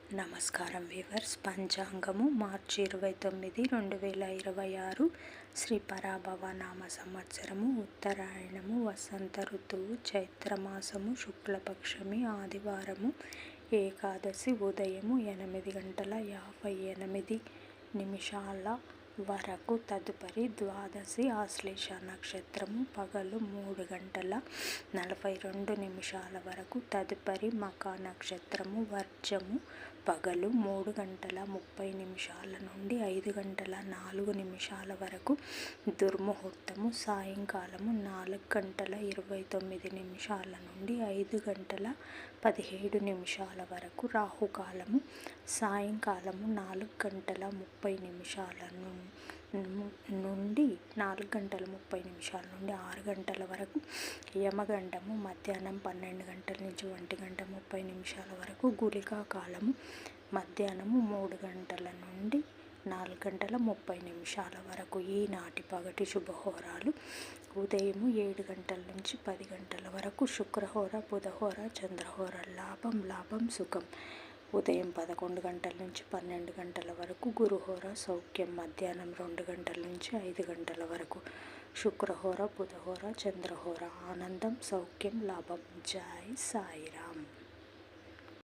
నమస్కారం వీవర్స్. పంచాంగము మార్చి 29, 2026 శ్రీ పరాభవ నామ సంవత్సరము, ఉత్తరాయణము, వసంత ఋతువు, చైత్రమాసము, శుక్లపక్షమి, ఆదివారము, ఏకాదశి, ఉదయము 8:58 వరకు, తదుపరి ద్వాదశి, ఆశ్లేష నక్షత్రము, పగలు 3:42 వరకు, తదుపరి మఖ నక్షత్రము, వర్జము, పగలు 3:30 నుండి 5:04 వరకు, దుర్ముహూర్తము సాయంకాలము 4:29 నుండి 5:17 వరకు, రాహుకాలము సాయంకాలము 4:30 నుండి 6 గంటల వరకు, యమగండము మధ్యాహ్నం 12 నుంచి 1:30 వరకు, గుళికా కాలము మధ్యాహ్నము 3 గంటల నుండి 4:30 వరకు. ఈనాటి పగటి శుభహోరాలు: ఉదయం 7 గంటల నుంచి 10 గంటల వరకు శుక్రహోర, బుధహోర, చంద్రహోర. లాభం సుఖం. ఉదయం 11 గంటల నుంచి 12 గంటల వరకు గురుహోర, సౌఖ్యం. మధ్యాహ్నం 2 గంటల నుంచి 5 గంటల వరకు శుక్రహోర, బుధహోర, చంద్రహోర. ఆనందం, సౌఖ్యం, లాభం. జై సాయిరామ్.